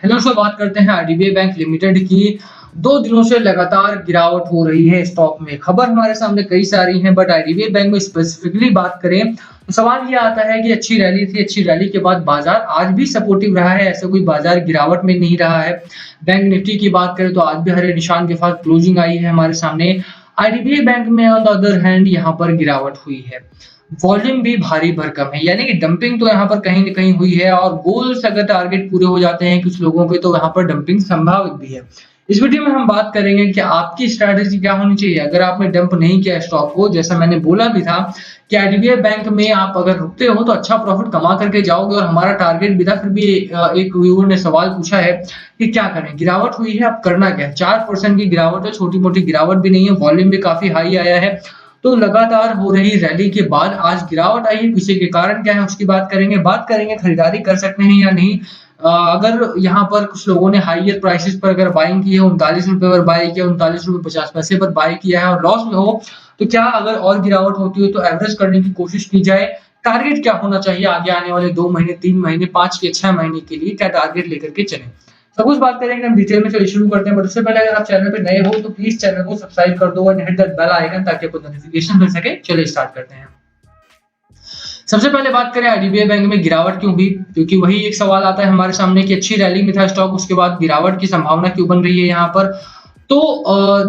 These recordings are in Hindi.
हेलो सर, बात करते हैं आईडीबीआई बैंक लिमिटेड की। 2 दिनों से लगातार गिरावट हो रही है स्टॉक में। खबर हमारे सामने कई सारी हैं, बट आईडीबीआई बैंक में स्पेसिफिकली बात करें तो सवाल ये आता है कि अच्छी रैली थी, अच्छी रैली के बाद बाजार आज भी सपोर्टिव रहा है, ऐसा कोई बाजार गिरावट में नहीं रहा है। बैंक निफ्टी की बात करें तो आज भी हरे निशान के साथ क्लोजिंग आई है हमारे सामने। आईडीबीआई बैंक में ऑन द अदर हैंड यहाँ पर गिरावट हुई है। वॉल्यूम भी भारी भरकम है, यानी कि डंपिंग तो यहाँ पर कहीं न कहीं हुई है और गोल्स अगर टारगेट पूरे हो जाते हैं कुछ लोगों के, तो यहाँ पर डंपिंग संभावित भी है। इस वीडियो में हम बात करेंगे कि आपकी स्ट्रैटेजी क्या होनी चाहिए अगर आपने डंप नहीं किया स्टॉक को। जैसा मैंने बोला भी था कि आईडीबीआई बैंक में आप अगर रुकते हो तो अच्छा प्रॉफिट कमा करके जाओगे, और हमारा टारगेट भी था। फिर भी एक व्यूअर ने सवाल पूछा है कि क्या करें, गिरावट हुई है, अब करना क्या है। 4% की गिरावट है, छोटी मोटी गिरावट भी नहीं है, वॉल्यूम भी काफी हाई आया है। तो लगातार हो रही रैली के बाद आज गिरावट आई है, पीछे के कारण क्या है उसकी बात करेंगे खरीदारी कर सकते हैं या नहीं। अगर यहाँ पर कुछ लोगों ने हाईयर प्राइसेस पर अगर बाइंग की है, 39 रुपए पर बाय किया, 39 रुपए 50 पैसे पर बाय किया है और लॉस में हो, तो क्या अगर और गिरावट होती है तो एवरेज करने की कोशिश की जाए। टारगेट क्या होना चाहिए आगे आने वाले 2 महीने, 3 महीने, 5 के 6 महीने के लिए क्या टारगेट लेकर के चलें। सब कुछ बात करेंगे हम डिटेल में। चलिए शुरू करते हैं, बट उससे पहले अगर आप चैनल पे नए हो तो प्लीज चैनल को सब्सक्राइब कर दो और हिट दैट बेल आइकन ताकि आपको नोटिफिकेशन मिल सके। चलिए स्टार्ट करते हैं। सबसे पहले बात करें आईडीबीआई बैंक में गिरावट क्यों हुई, क्योंकि वही एक सवाल आता है हमारे सामने कि अच्छी रैली में था स्टॉक, उसके बाद गिरावट की संभावना क्यों बन रही है यहाँ पर। तो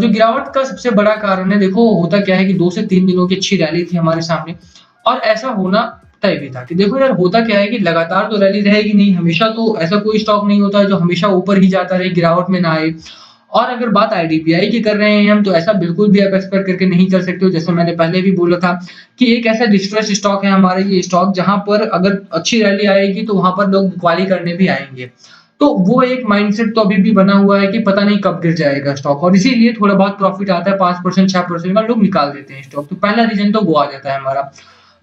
जो गिरावट का सबसे बड़ा कारण है, देखो होता क्या है कि 2 से 3 दिनों की अच्छी रैली थी हमारे सामने, और ऐसा होना तय भी था कि देखो यार होता क्या है कि लगातार तो रैली रहेगी नहीं, हमेशा तो ऐसा कोई स्टॉक नहीं होता है जो हमेशा ऊपर ही जाता रहे, गिरावट में ना आए। और अगर बात आईडीबीआई की कर रहे हैं हम, तो ऐसा बिल्कुल भी आप एक्सपेक्ट करके नहीं कर सकते हो। जैसे मैंने पहले भी बोला था कि एक ऐसा डिस्ट्रेस स्टॉक है हमारा ये स्टॉक, जहां पर अगर अच्छी रैली आएगी तो वहां पर लोग बिकवाली करने भी आएंगे। तो वो एक माइंडसेट तो अभी भी बना हुआ है कि पता नहीं कब गिर जाएगा स्टॉक, और इसीलिए थोड़ा बहुत प्रॉफिट आता है 5% 6% का, लोग निकाल देते हैं स्टॉक। तो पहला रीजन तो वो आ जाता है हमारा।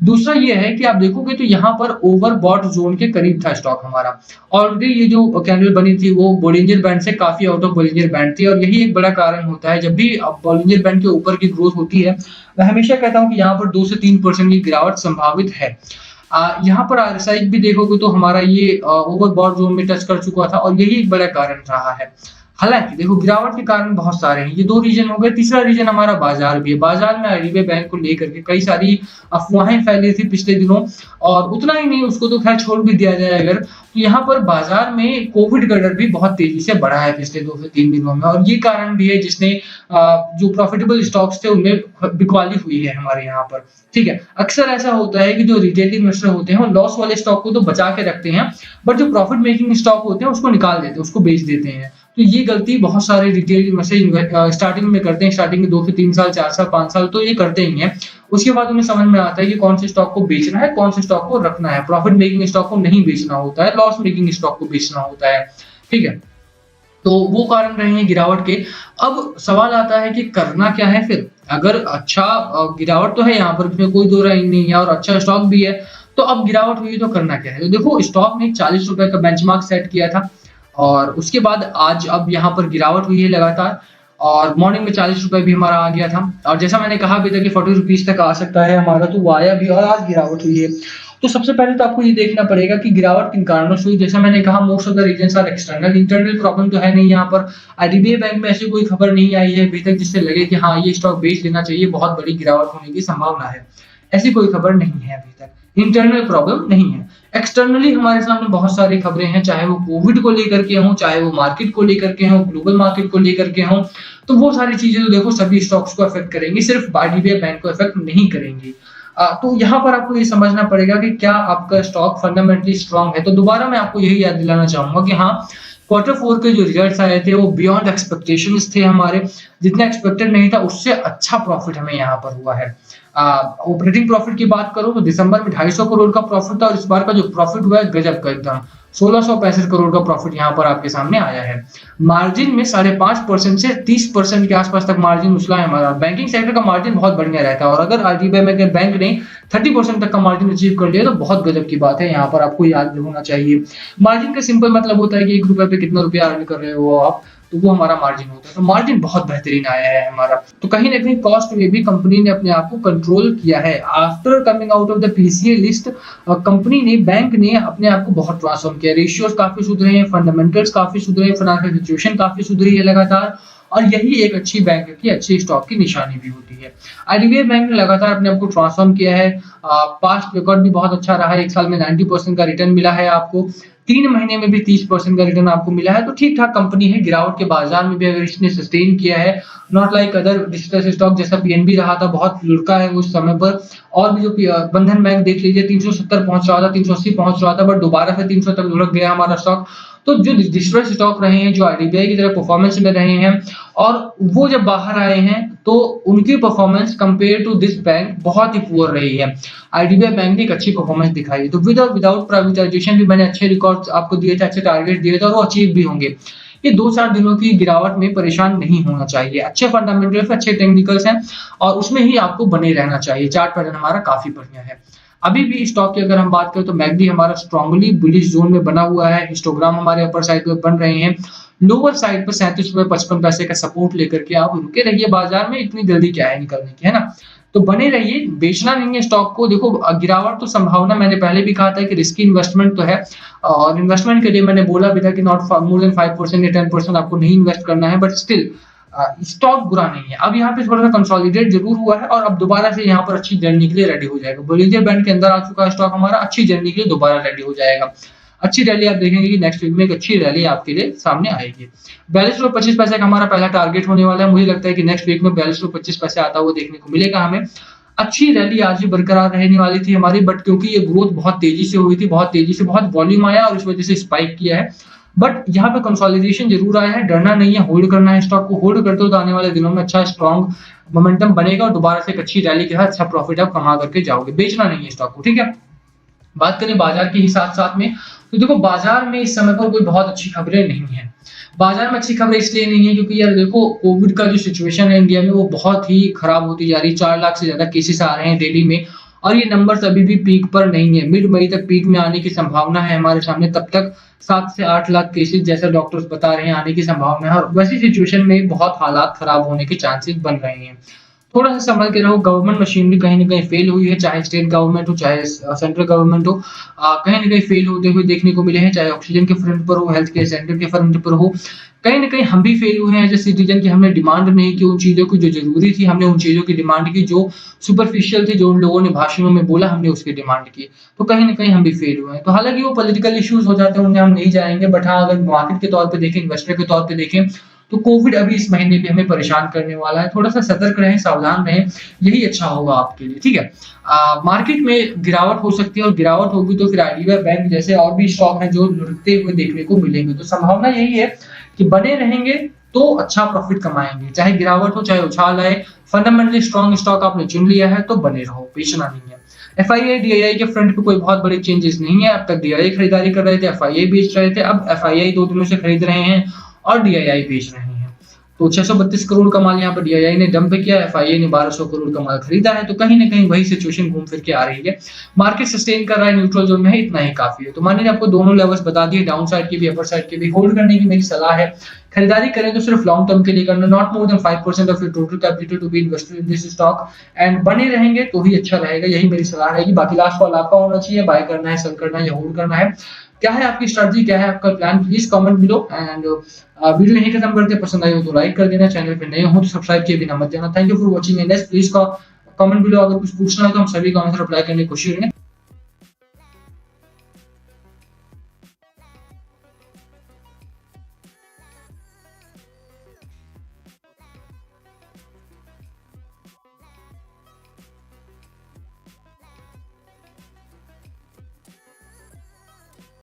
दूसरा ये है कि आप देखोगे तो यहाँ पर ओवरबॉट जोन के करीब था स्टॉक हमारा। ऑलरेडी ये जो कैंडल बनी थी वो बोलिंजर बैंड से काफी आउट ऑफ बोलिंजर बैंड थी, और यही एक बड़ा कारण होता है जब भी बोलिंजर बैंड के ऊपर की ग्रोथ होती है। मैं हमेशा कहता हूँ कि यहाँ पर 2 से 3% की गिरावट संभावित है। यहाँ पर आरएसआई भी देखोगे तो हमारा ये ओवरबॉट जोन में टच कर चुका था, और यही एक बड़ा कारण रहा है। हालांकि देखो गिरावट के कारण बहुत सारे हैं, ये 2 रीजन हो गए। तीसरा रीजन हमारा बाजार भी है। बाजार में आईडीबीआई बैंक को लेकर के कई सारी अफवाहें फैली थी पिछले दिनों, और उतना ही नहीं, उसको तो खैर छोड़ भी दिया जाए अगर, तो यहाँ पर बाजार में कोविड का डर भी बहुत तेजी से बढ़ा है पिछले 2 से 3 दिनों में, और ये कारण भी है जिसने जो प्रॉफिटेबल स्टॉक्स थे उनमें बिकवाली हुई है हमारे यहाँ पर। ठीक है, अक्सर ऐसा होता है कि जो रिटेल इन्वेस्टर होते हैं वो लॉस वाले स्टॉक को तो बचा के रखते हैं, बट जो प्रॉफिट मेकिंग स्टॉक होते हैं उसको निकाल देते हैं, उसको बेच देते हैं। तो ये गलती बहुत सारे रिटेल इन्वेस्टर स्टार्टिंग में करते हैं। स्टार्टिंग में 2 से 3 साल, 4 साल, 5 साल तो ये करते ही हैं। उसके बाद उन्हें समझ में आता है कि कौन से स्टॉक को बेचना है, कौन से स्टॉक को रखना है। प्रॉफिट मेकिंग स्टॉक को नहीं बेचना होता है, लॉस मेकिंग स्टॉक को बेचना होता है। ठीक है, तो वो कारण रहे हैं गिरावट के। अब सवाल आता है कि करना क्या है फिर। अगर अच्छा गिरावट तो है यहाँ पर, इसमें कोई दो राय नहीं है, और अच्छा स्टॉक भी है, तो अब गिरावट हुई तो करना क्या है। तो देखो स्टॉक ने 40 रुपए का बेंचमार्क सेट किया था, और उसके बाद आज अब यहाँ पर गिरावट हुई है लगातार, और मॉर्निंग में 40 रुपए भी हमारा आ गया था, और जैसा मैंने कहा भी था कि 40 रुपीज तक आ सकता है हमारा, तो वो आया भी और आज गिरावट हुई है। तो सबसे पहले तो आपको ये देखना पड़ेगा कि गिरावट किन कारणों से हुई। जैसा मैंने कहा most of the reasons are external, internal problem तो है नहीं यहाँ पर। आईडीबीआई बैंक में ऐसी कोई खबर नहीं आई है अभी तक जिससे लगे कि हाँ ये स्टॉक बेच लेना चाहिए, बहुत बड़ी गिरावट होने की संभावना है। ऐसी कोई खबर नहीं है अभी तक, इंटरनल प्रॉब्लम नहीं है। एक्सटर्नली हमारे सामने बहुत सारी खबरें हैं, चाहे वो कोविड को लेकर के हों, चाहे वो मार्केट को लेकर के हों, ग्लोबल मार्केट को लेकर के हों। तो वो सारी चीजें तो देखो सभी स्टॉक्स को अफेक्ट करेंगी, सिर्फ आईडीबीआई बैंक को अफेक्ट नहीं करेंगी। तो यहाँ पर आपको ये समझना पड़ेगा कि क्या आपका स्टॉक फंडामेंटली स्ट्रांग है। तो दोबारा मैं आपको यही याद दिलाना चाहूंगा कि हाँ, Q4 के जो रिजल्ट्स आए थे वो बियॉन्ड एक्सपेक्टेशंस थे हमारे। जितना एक्सपेक्टेड नहीं था उससे अच्छा प्रॉफिट हमें यहाँ पर हुआ है। ऑपरेटिंग प्रॉफिट की बात करूं तो दिसंबर में 250 करोड़ का प्रॉफिट था, और इस बार का जो प्रॉफिट हुआ है गजब का, एकदम 1665 करोड़ का प्रॉफिट यहाँ पर आपके सामने आया है। मार्जिन में 5.5% से 30% के आसपास तक मार्जिन उछला है हमारा। बैंकिंग सेक्टर का मार्जिन बहुत बढ़िया रहता है, और अगर आईडीबीआई बैंक ने 30% तक का मार्जिन अचीव कर लिया तो बहुत गजब की बात है, यहाँ पर आपको याद होना चाहिए। मार्जिन का सिंपल मतलब होता है कि 1 रुपए पे कितना रुपया अर्न कर रहे हो आप। तो वो हमारा मार्जिन होता है। तो मार्जिन बहुत बेहतरीन आया है हमारा। तो कहीं न कहीं कॉस्ट में भी कंपनी ने अपने आप को कंट्रोल किया है। After coming out of the PCA list company ने, बैंक ने अपने आप को बहुत ट्रांसफॉर्म किया। रेशियोज़ काफ़ी सुधरे हैं, फंडामेंटल्स काफ़ी सुधरे हैं, फाइनेंशियल सिचुएशन काफ़ी सुधरी है लगातार, और यही एक अच्छी बैंक की, अच्छी स्टॉक की निशानी भी होती है। आईडीबीआई बैंक ने लगातार अपने आप को ट्रांसफॉर्म किया है। पास्ट रिकॉर्ड भी बहुत अच्छा रहा है। 1 साल में 90% का रिटर्न मिला है आपको। 3 महीने में भी 30% का रिटर्न आपको मिला है। तो ठीक-ठाक कंपनी है। गिरावट के बाजार में भी अगर इसने सस्टेन किया है, not like other distressed stock जैसा पीएनबी रहा था, बहुत लुढ़का है उस समय पर। और भी जो बंधन बैंक देख लीजिए, 370 पहुँच रहा था, 380 पहुँच रहा था, बट दोबारा से 300 तक लुढ़क गया हमारा स्टॉक। तो जो डिस्ट्रेस्ड स्टॉक रहे हैं, जो आईडीबीआई की तरह परफॉर्मेंस में रहे हैं, और वो जब बाहर आए हैं तो उनकी performance compare to this bank बहुत ही पुअर रही है। आईडीबीआई बैंक ने एक अच्छी परफॉर्मेंस दिखाई है। तो विद और विदाउट प्राइवेटाइजेशन भी मैंने अच्छे रिकॉर्ड्स आपको दिए थे, अच्छे टारगेट दिए थे, और वो अचीव भी होंगे। ये 2-4 दिनों की गिरावट में परेशान नहीं होना चाहिए। अच्छे फंडामेंटल्स, अच्छे टेक्निकल्स हैं, और उसमें ही आपको बने रहना चाहिए। चार्ट पैटर्न हमारा काफी बढ़िया है। अभी भी स्टॉक की अगर हम बात करें तो मैकडी हमारा स्ट्रांगली बुलिश जोन में बना हुआ है। हिस्टोग्राम हमारे अपर साइड पे बन रहे हैं। लोअर साइड पर 37.55 पैसे का सपोर्ट लेकर के आप रुके रहिए बाजार में। इतनी जल्दी क्या है निकलने की, है ना? तो बने रहिए, बेचना नहीं है स्टॉक को। देखो गिरावट तो संभावना, मैंने पहले भी कहा था कि रिस्की इन्वेस्टमेंट तो है, और इन्वेस्टमेंट के लिए मैंने बोला भी था कि नॉट मोर देन 5% या 10% आपको नहीं इन्वेस्ट करना है, बट स्टिल स्टॉक बुरा नहीं है। अब यहाँ पे थोड़ा सा कंसोलिडेट जरूर हुआ है, और अब दोबारा से यहाँ पर अच्छी जर्नी के लिए रेडी हो जाएगा। बोलिंजर बैंड के अंदर आ चुका है स्टॉक हमारा, अच्छी जर्नी के लिए दोबारा रेडी हो जाएगा। अच्छी रैली आप देखेंगे कि नेक्स्ट वीक में एक अच्छी रैली आपके लिए सामने आएगी। 42.25 पैसे का हमारा पहला टारगेट होने वाला है। मुझे लगता है कि नेक्स्ट वीक में 42.25 पैसे आता हुआ देखने को मिलेगा हमें। अच्छी रैली आज भी बरकरार रहने वाली थी हमारी, बट क्योंकि ये ग्रोथ बहुत तेजी से हुई थी, बहुत तेजी से बहुत वॉल्यूम आया, और इस वजह से स्पाइक किया है। बट यहाँ पे कंसोलिडेशन जरूर आया है। डरना नहीं है, होल्ड करना है स्टॉक को। होल्ड करते हो तो आने वाले दिनों में अच्छा स्ट्रॉन्ग मोमेंटम बनेगा, और दोबारा से एक अच्छी रैली के साथ अच्छा प्रॉफिट आप कमा करके जाओगे। बेचना नहीं है स्टॉक को, ठीक है? बात करें बाजार के ही साथ साथ में, तो देखो बाजार में इस समय पर कोई बहुत अच्छी खबरें नहीं है। बाजार में अच्छी खबरें इसलिए नहीं है क्योंकि यार देखो, कोविड का जो सिचुएशन है इंडिया में वो बहुत ही खराब होती जा रही है। 4 लाख से ज्यादा केसेस आ रहे हैं डेली में, और ये नंबर्स अभी भी पीक पर नहीं है। मिड मई तक पीक में आने की संभावना है हमारे सामने। तब तक 7 से 8 लाख केसेस जैसा डॉक्टर्स बता रहे हैं आने की संभावना है, और वैसी सिचुएशन में बहुत हालात खराब होने के चांसेस बन रहे हैं। थोड़ा सा संभल के रहो। गवर्नमेंट मशीनरी कहीं न कहीं फेल हुई है, चाहे स्टेट गवर्नमेंट हो, चाहे सेंट्रल गवर्नमेंट हो। कहीं न कहीं फेल होते हुए देखने को मिले हैं, चाहे ऑक्सीजन के फ्रंट पर हो, हेल्थ केयर सेंटर के फ्रंट पर हो। कहीं न कहीं हम भी फेल हुए हैं एज़ अ सिटीजन, कि हमने डिमांड नहीं की उन चीज़ों की जो ज़रूरी थी। हमने उन चीज़ों की डिमांड की जो सुपरफिशियल थी, जो उन लोगों ने भाषणों में बोला, हमने उसकी डिमांड की। तो कहीं न कहीं हम भी फेल हुए हैं। तो हालाँकि वो पॉलिटिकल इश्यूज़ हो जाते हैं, उनमें हम नहीं जाएँगे। बट हाँ, अगर मार्केट के तौर पे देखें, इन्वेस्टर के तौर पे देखें, तो कोविड अभी इस महीने भी हमें परेशान करने वाला है। थोड़ा-सा सतर्क रहें, सावधान रहें, यही अच्छा होगा आपके लिए, ठीक है? मार्केट में गिरावट हो सकती है, और गिरावट होगी तो फिर आईडीबीआई बैंक जैसे और भी स्टॉक हैं जो लुढ़कते हुए देखने को मिलेंगे। तो संभावना यही है कि बने रहेंगे तो अच्छा प्रॉफिट कमाएँगे, चाहे गिरावट हो, चाहे उछाल आए। फंडामेंटली स्ट्रॉन्ग स्टॉक आपने चुन लिया है तो बने रहो, बेचना नहीं है। एफआईआई, डीआईआई के फ्रंट पे कोई बहुत बड़े चेंजेस नहीं है। अब तक डीआईआई खरीदारी कर रहे थे, एफआईआई बेच रहे थे। अब एफआईआई 2 दिनों से खरीद रहे हैं, और डीआईआई बेच रहे हैं। तो 632 करोड़ का माल यहाँ पर डीआईआई ने डंप किया, एफआईआई ने 1200 करोड़ का माल खरीदा है। तो कहीं न कहीं वही सिचुएशन घूम फिर के आ रही है। मार्केट सस्टेन कर रहा है, न्यूट्रल जोन में है, इतना ही काफी है। तो मैंने आपको दोनों लेवल्स बता दिए, डाउन साइड की भी, अपर साइड की भी। होल्ड करने की मेरी सलाह है। खरीदारी करें तो सिर्फ लॉन्ग टर्म के लिए करना, not more than 5% of your total capital to be invested in this stock, and बने रहेंगे तो ही अच्छा रहेगा। यही मेरी सलाह रहेगी। बाकी लास्ट कॉल आपका होना चाहिए, बाय करना है, सेल करना है या होल्ड करना है। क्या है आपकी स्ट्रेटजी, क्या है आपका plan, please comment below. And video यहीं खत्म करते हैं। पसंद आई हो तो लाइक कर देना, चैनल पे नए हो तो सब्सक्राइब किए बिना मत जाना। Thank you for watching and please comment below. अगर कुछ पूछना है तो हम सभी का आंसर रिप्लाई करने की कोशिश करेंगे।